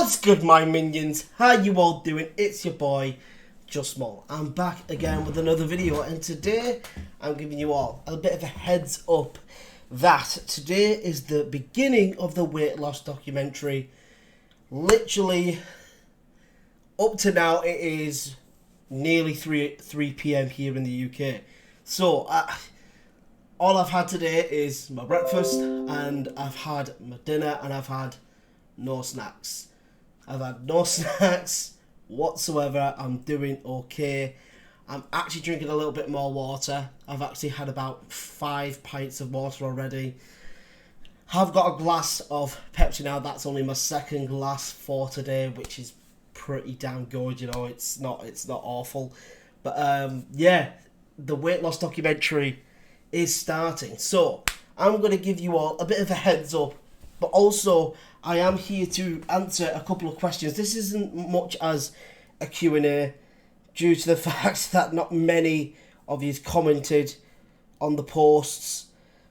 What's good, my minions? How you all doing? It's your boy, Just Small. I'm back again with another video, and today I'm giving you all a bit of a heads up that today is the beginning of the weight loss documentary. Literally, up to now, it is nearly 3 p.m. here in the UK. So, all I've had today is my breakfast, and I've had my dinner, and I've had no snacks. I've had no snacks whatsoever. I'm doing okay. I'm actually drinking a little bit more water. I've actually had about 5 pints of water already. I've got a glass of Pepsi now. That's only my second glass for today, which is pretty damn good. You know, it's not awful. But yeah, the weight loss documentary is starting. So I'm going to give you all a bit of a heads up, but also I am here to answer a couple of questions. This isn't much as a Q&A due to the fact that not many of you commented on the posts.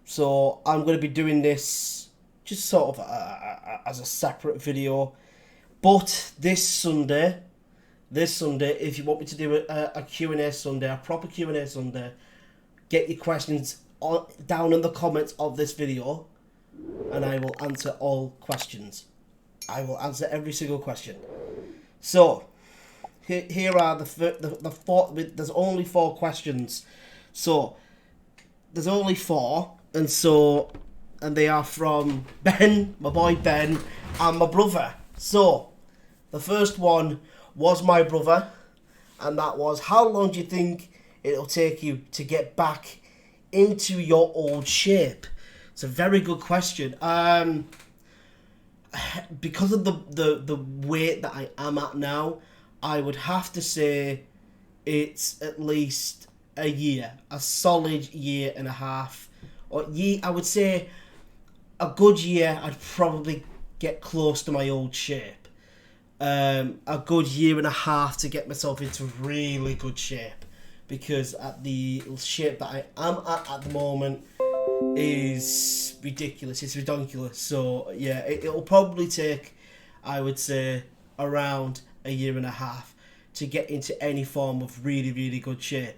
So I'm going to be doing this just sort of as a separate video. But this Sunday, if you want me to do a Q&A Sunday, a proper Q&A Sunday, get your questions down in the comments of this video, and I will answer all questions. I will answer every single question. So, here are the four. There's only 4 questions. So, there's only 4, and they are from Ben, my boy Ben, and my brother. So, the first one was my brother, and that was, how long do you think it'll take you to get back into your old shape? It's a very good question. Because of the weight that I am at now, I would have to say it's at least a year, a solid year and a half. I would say a good year, I'd probably get close to my old shape. A good year and a half to get myself into really good shape, because at the shape that I am at the moment is ridiculous. It's ridiculous. So yeah, it'll probably take, I would say, around a year and a half to get into any form of really, really good shape.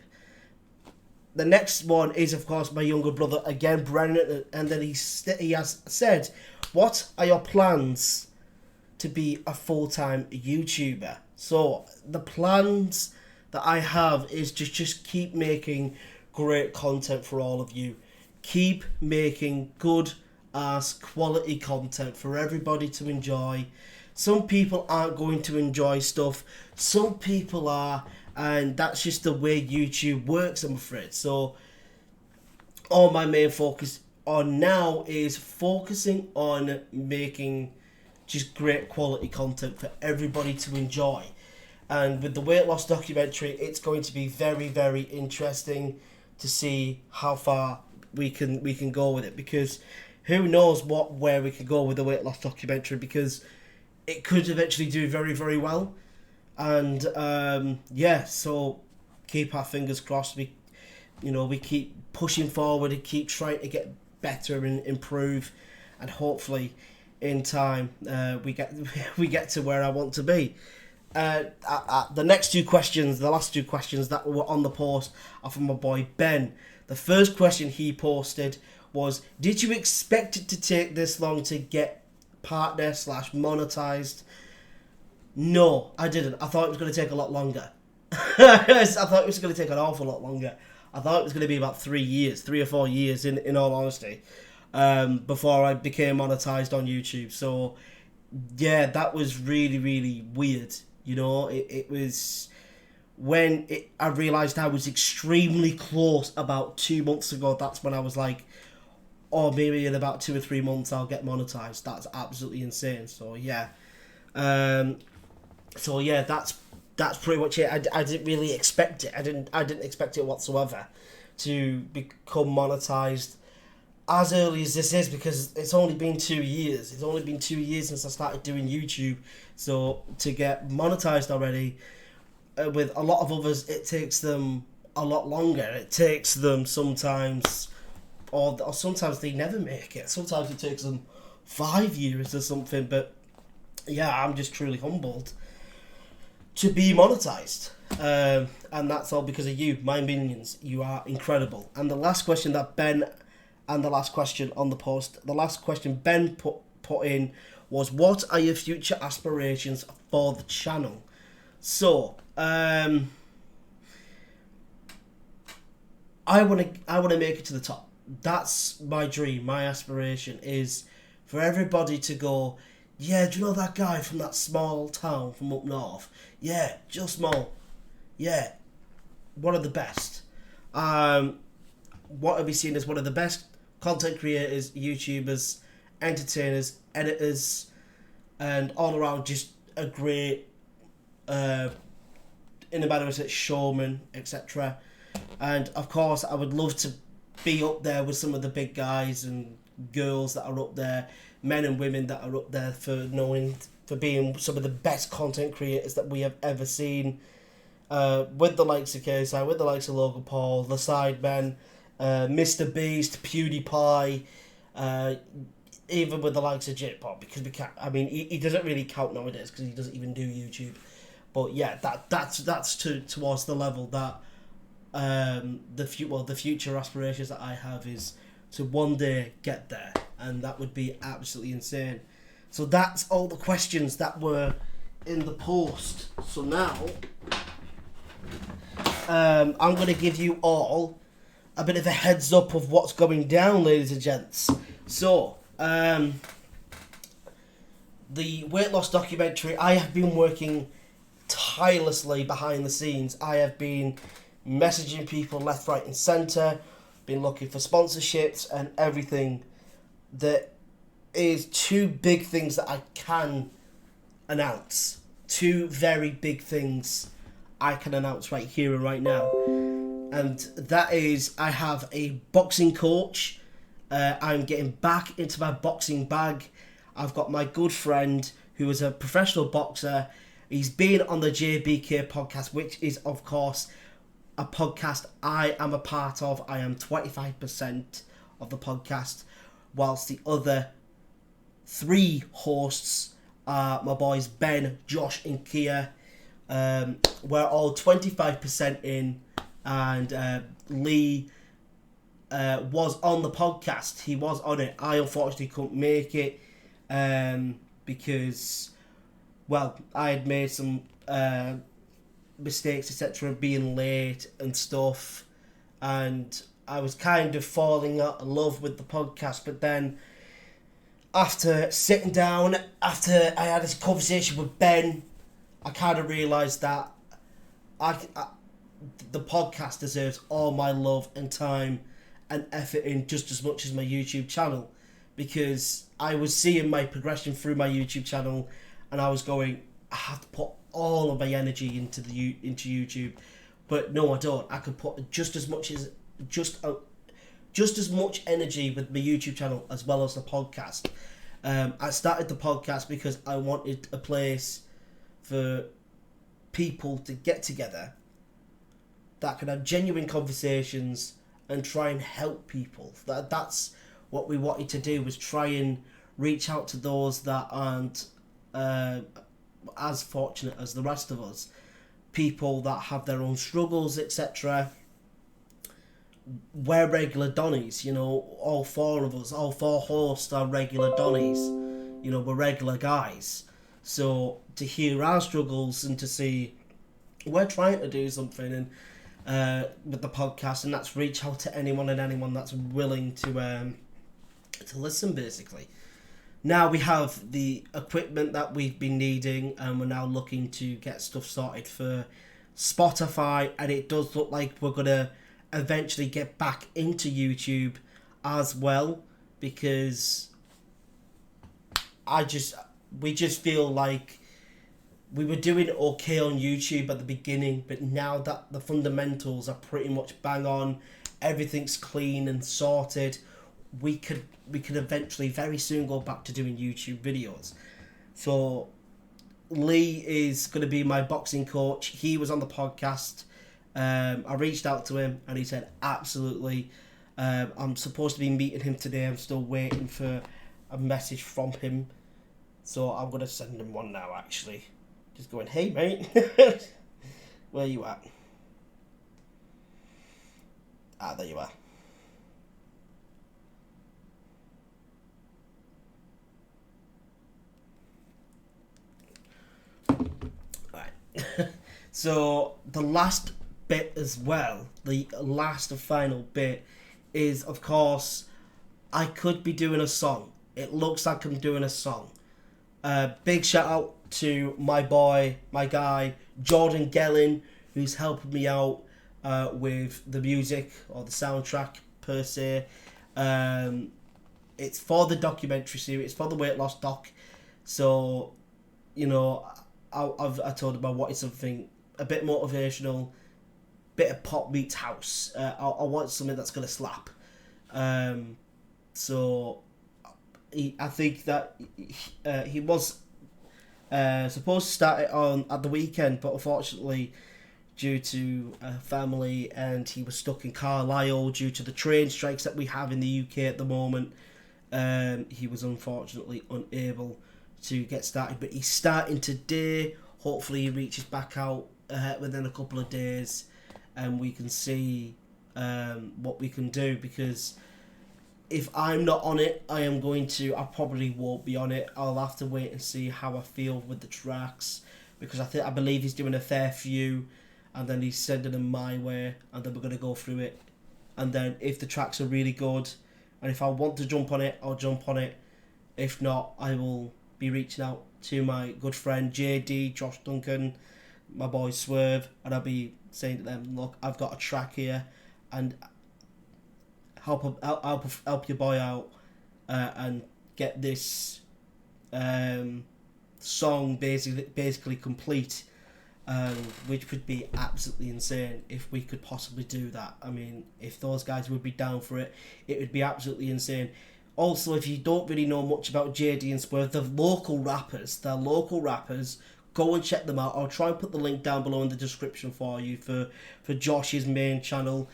The next one is, of course, my younger brother again, Brennan, and then he has said, what are your plans to be a full-time YouTuber? So the plans that I have is to just keep making great content for all of you. Keep making good ass quality content for everybody to enjoy. Some people aren't going to enjoy stuff, some people are, and that's just the way YouTube works, I'm afraid. So all my main focus on now is focusing on making just great quality content for everybody to enjoy. And with the weight loss documentary, it's going to be very, very interesting to see how far we can go with it, because who knows where we could go with the weight loss documentary, because it could eventually do very, very well. And yeah, so keep our fingers crossed. We keep pushing forward and keep trying to get better and improve, and hopefully in time we get to where I want to be. The next 2 questions, the last 2 questions that were on the post, are from my boy Ben. The first question he posted was, did you expect it to take this long to get partner / monetized? No, I didn't. I thought it was going to take a lot longer. I thought it was going to take an awful lot longer. I thought it was going to be about 3 or 4 years, in all honesty, before I became monetized on YouTube. So, yeah, that was really, really weird. You know, it was when I realised I was extremely close about 2 months ago. That's when I was like, oh, maybe in about 2 or 3 months I'll get monetized. That's absolutely insane. So yeah, that's pretty much it. I didn't really expect it. I didn't expect it whatsoever to become monetized as early as this is, because it's only been 2 years. It's only been 2 years since I started doing YouTube. So to get monetized already, with a lot of others, it takes them a lot longer. It takes them sometimes, or sometimes they never make it. Sometimes it takes them 5 years or something. But yeah, I'm just truly humbled to be monetized. And that's all because of you, my minions. You are incredible. And the last question that Ben, and the last question on the post, the last question Ben put in was, what are your future aspirations for the channel? So, I want to make it to the top. That's my dream. My aspiration is for everybody to go, yeah, do you know that guy from that small town from up north? Yeah, just small. Yeah, one of the best. What are we seen as one of the best content creators, YouTubers, entertainers, editors, and all around just a great, in a matter of it, showman, etc. And of course, I would love to be up there with some of the big guys and girls that are up there, men and women that are up there for being some of the best content creators that we have ever seen. With the likes of KSI, with the likes of Logan Paul, the Sidemen, Mr. Beast, PewDiePie, even with the likes of JBK, because we can't. I mean, he doesn't really count nowadays because he doesn't even do YouTube. But yeah, that's towards the level that the future aspirations that I have is to one day get there, and that would be absolutely insane. So that's all the questions that were in the post. So now, I'm going to give you all a bit of a heads up of what's going down, ladies and gents. So, the weight loss documentary, I have been working tirelessly behind the scenes. I have been messaging people left, right and centre, been looking for sponsorships and everything. There is two big things that I can announce. Two very big things I can announce right here and right now. And that is, I have a boxing coach. I'm getting back into my boxing bag. I've got my good friend who is a professional boxer. He's been on the JBK Podcast, which is, of course, a podcast I am a part of. I am 25% of the podcast, whilst the other 3 hosts are my boys Ben, Josh and Kia. We're all 25% in, and Lee was on the podcast. He was on it. I unfortunately couldn't make it because, well, I had made some mistakes, etc., being late and stuff, and I was kind of falling out of love with the podcast. But then, after sitting down, after I had this conversation with Ben, I kind of realised that the podcast deserves all my love and time and effort in just as much as my YouTube channel, because I was seeing my progression through my YouTube channel, and I was going, I have to put all of my energy into YouTube, but no, I don't. I could put just as much energy with my YouTube channel as well as the podcast. I started the podcast because I wanted a place for people to get together that can have genuine conversations and try and help people. That's what we wanted to do, was try and reach out to those that aren't as fortunate as the rest of us. People that have their own struggles, etc. We're regular Donnies, you know, all 4 of us, all 4 hosts are regular Donnies. You know, we're regular guys. So to hear our struggles and to see we're trying to do something and with the podcast, and that's reach out to anyone that's willing to listen, basically. Now we have the equipment that we've been needing, and we're now looking to get stuff sorted for Spotify, and it does look like we're going to eventually get back into YouTube as well, because we just feel like we were doing okay on YouTube at the beginning, but now that the fundamentals are pretty much bang on, everything's clean and sorted, we could eventually very soon go back to doing YouTube videos. So Lee is going to be my boxing coach. He was on the podcast. I reached out to him and he said absolutely. I'm supposed to be meeting him today. I'm still waiting for a message from him. So I'm going to send him one now, actually. Just going, hey, mate. Where you at? Ah, there you are. Right. So the last bit as well, the last and final bit is, of course, I could be doing a song. It looks like I'm doing a song. Big shout out to my boy, my guy, Jordan Gellin, who's helping me out with the music or the soundtrack per se. It's for the documentary series, it's for the weight loss doc. So, you know, I told him I wanted something a bit motivational, bit of pop meets house. I want something that's gonna slap. So I think that he was supposed to start it on at the weekend, but unfortunately, due to family, and he was stuck in Carlisle due to the train strikes that we have in the UK at the moment, he was unfortunately unable to get started. But he's starting today. Hopefully, he reaches back out within a couple of days, and we can see what we can do, because if I'm not on it, I probably won't be on it. I'll have to wait and see how I feel with the tracks, because I believe he's doing a fair few, and then he's sending them my way, and then we're going to go through it. And then if the tracks are really good, and if I want to jump on it, I'll jump on it. If not, I will be reaching out to my good friend JD, Josh Duncan, my boy Swerve, and I'll be saying to them, look, I've got a track here, and help your boy out and get this song basically complete, which would be absolutely insane if we could possibly do that. I mean, if those guys would be down for it, it would be absolutely insane. Also, if you don't really know much about JD and Swerve, they're local rappers. Go and check them out. I'll try and put the link down below in the description for you for Josh's main channel.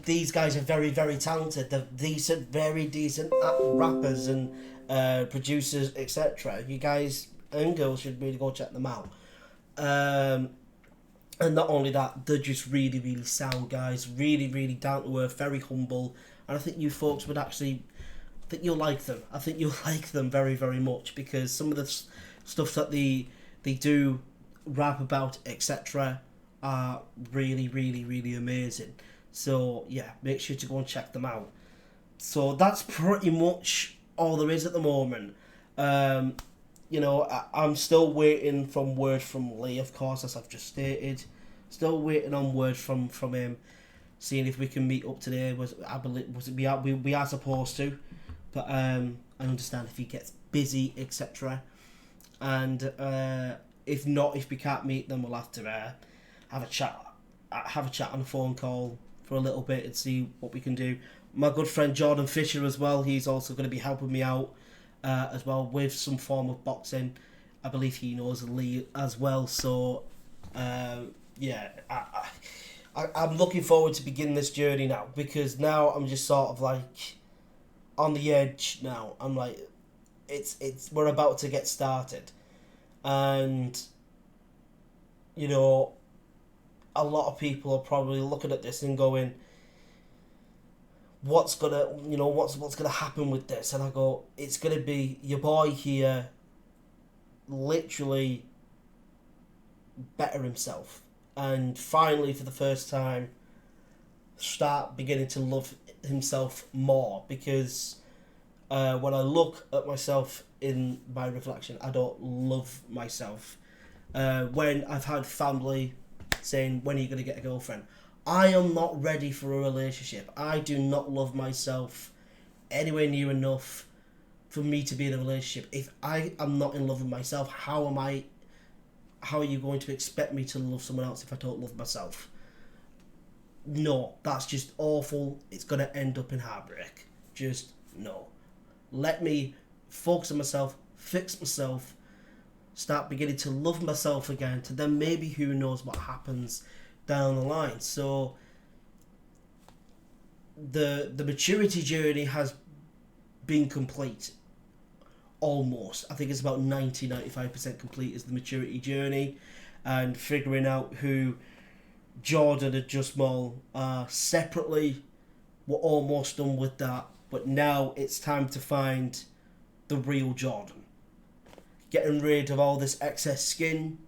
These guys are very, very talented. They're very decent rappers and producers, etc. You guys and girls should really go check them out. And not only that, they're just really, really sound guys. Really, really down to earth, very humble. And I think you folks would actually, I think you'll like them. I think you'll like them very, very much, because some of the stuff that they do rap about, etc., are really, really, really amazing. So yeah, make sure to go and check them out. So that's pretty much all there is at the moment. I'm still waiting for word from Lee, of course, as I've just stated. Still waiting on word from him, seeing if we can meet up today. We are supposed to, but I understand if he gets busy, etc. And if not, if we can't meet, then we'll have to have a chat on a phone call for a little bit and see what we can do. My good friend Jordan Fisher as well, he's also going to be helping me out as well with some form of boxing. I believe he knows Lee as well, so I'm looking forward to beginning this journey now, because now I'm just sort of like on the edge now. I'm like, we're about to get started, and you know, a lot of people are probably looking at this and going, what's gonna happen with this? And I go, it's gonna be your boy here literally better himself, and finally, for the first time, start beginning to love himself more, because when I look at myself in my reflection, I don't love myself. When I've had family saying, when are you going to get a girlfriend? I am not ready for a relationship. I do not love myself anywhere near enough for me to be in a relationship. If I am not in love with myself, how are you going to expect me to love someone else if I don't love myself? No, that's just awful. It's going to end up in heartbreak. Just no. Let me focus on myself, fix myself, start beginning to love myself again, to then maybe who knows what happens down the line. So the maturity journey has been complete. almost. I think it's about 95% complete is the maturity journey, and figuring out who Jordan and Just Small are separately. We're almost done with that, but now it's time to find the real Jordan. Getting rid of all this excess skin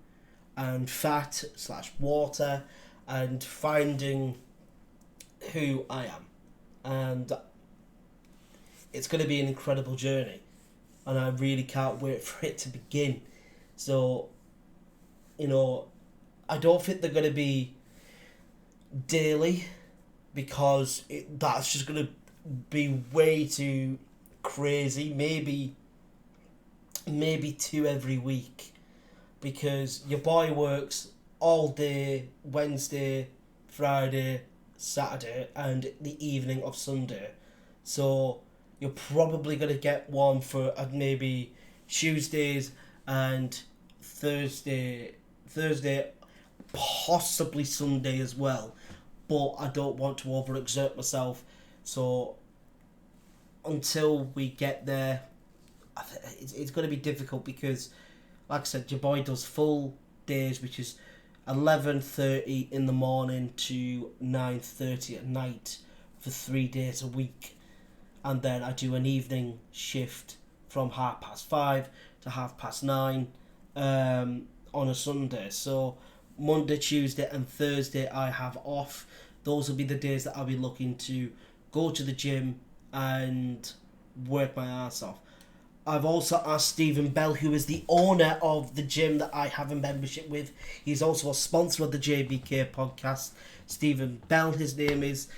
and fat / water, and finding who I am. And it's going to be an incredible journey, and I really can't wait for it to begin. So, I don't think they're going to be daily, because that's just going to be way too crazy. Maybe 2 every week, because your boy works all day Wednesday, Friday, Saturday, and the evening of Sunday. So you're probably going to get one for maybe Tuesdays and Thursday, possibly Sunday as well. But I don't want to overexert myself. So until we get there, it's going to be difficult, because, like I said, your boy does full days, which is 11:30 in the morning to 9:30 at night for 3 days a week. And then I do an evening shift from 5:30 to 9:30 on a Sunday. So Monday, Tuesday and Thursday I have off. Those will be the days that I'll be looking to go to the gym and work my ass off. I've also asked Stephen Bell, who is the owner of the gym that I have a membership with. He's also a sponsor of the JBK Podcast. Stephen Bell, his name is.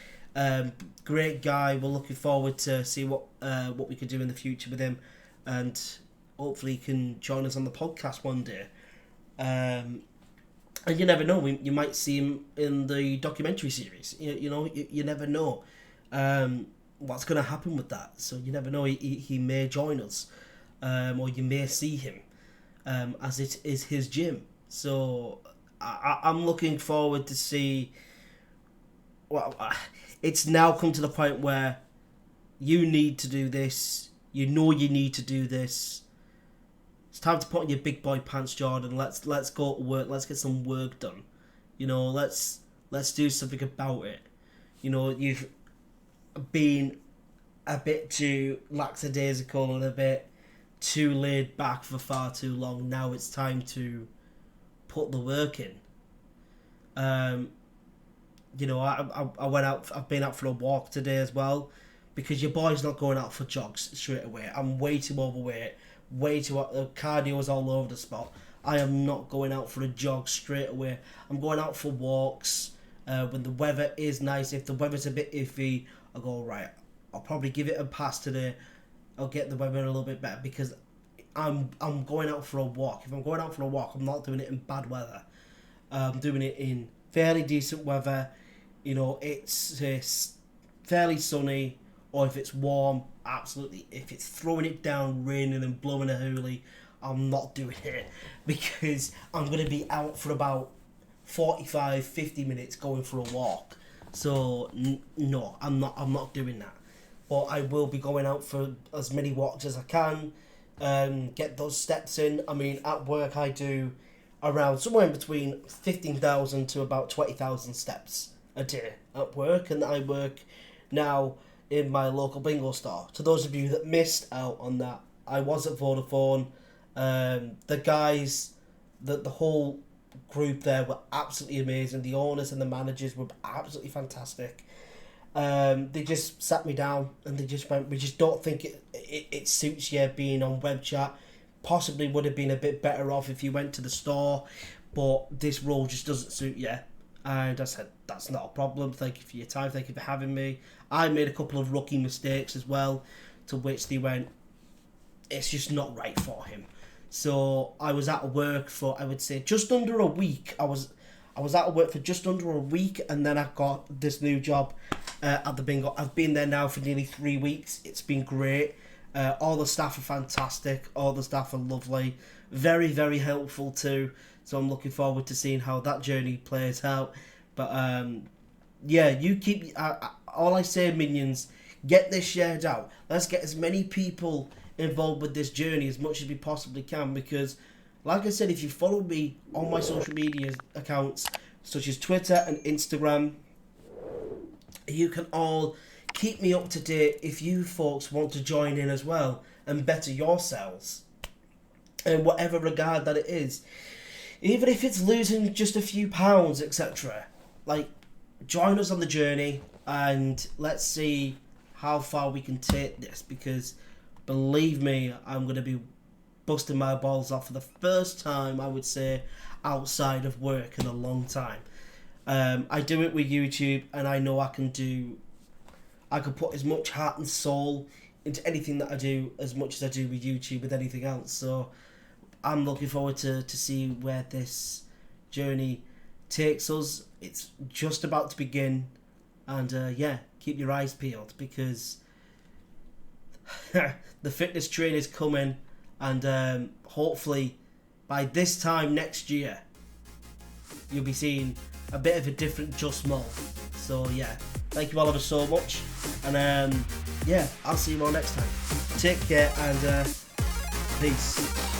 Great guy. We're looking forward to see what we can do in the future with him, and hopefully he can join us on the podcast one day. And you never know, you might see him in the documentary series. You never know what's going to happen with that. So you never know, he may join us, or you may see him, as it is his gym. So I'm looking forward to see. Well, it's now come to the point where you need to do this. You need to do this. It's time to put on your big boy pants, Jordan. Let's go to work. Let's get some work done. Let's do something about it. You've been a bit too lackadaisical and a bit too laid back for far too long. Now it's time to put the work in. I went out. I've been out for a walk today as well, because your boy's not going out for jogs straight away. I'm way too overweight. Cardio is all over the spot. I am not going out for a jog straight away. I'm going out for walks when the weather is nice. If the weather's a bit iffy, I'll go, right, I'll probably give it a pass today. I'll get the weather a little bit better, because I'm going out for a walk. If I'm going out for a walk, I'm not doing it in bad weather. I'm doing it in fairly decent weather. It's fairly sunny, or if it's warm, absolutely. If it's throwing it down, raining and blowing a hoolie, I'm not doing it, because I'm going to be out for about 45-50 minutes going for a walk. So no, I'm not doing that. But I will be going out for as many walks as I can, get those steps in. I mean, at work I do around somewhere in between 15,000 to about 20,000 steps a day at work, and I work now in my local bingo store. To those of you that missed out on that, I was at Vodafone. The guys, the whole group there were absolutely amazing. The owners and the managers were absolutely fantastic. They just sat me down and they just went, we just don't think it suits you being on web chat. Possibly would have been a bit better off if you went to the store, but this role just doesn't suit you. And I said, that's not a problem. Thank you for your time. Thank you for having me. I made a couple of rookie mistakes as well, to which they went, it's just not right for him. So I was out of work for, I would say, just under a week. I was out of work for just under a week, and then I got this new job at the bingo. I've been there now for nearly 3 weeks. It's been great. All the staff are fantastic. All the staff are lovely. Very, very helpful too. So I'm looking forward to seeing how that journey plays out. But you keep... all I say, minions, get this shared out. Let's get as many people involved with this journey as much as we possibly can, because like I said, if you follow me on my social media accounts such as Twitter and Instagram, you can all keep me up to date if you folks want to join in as well and better yourselves in whatever regard that it is. Even if it's losing just a few pounds, etc. Like, join us on the journey and let's see how far we can take this, because believe me, I'm going to be busting my balls off for the first time, I would say, outside of work in a long time. I do it with YouTube, and I know I can put as much heart and soul into anything that I do as much as I do with YouTube with anything else. So I'm looking forward to see where this journey takes us. It's just about to begin, and keep your eyes peeled, because the fitness train is coming, and hopefully by this time next year you'll be seeing a bit of a different Just Mo. So yeah, thank you all ever so much, and I'll see you all next time. Take care, and peace.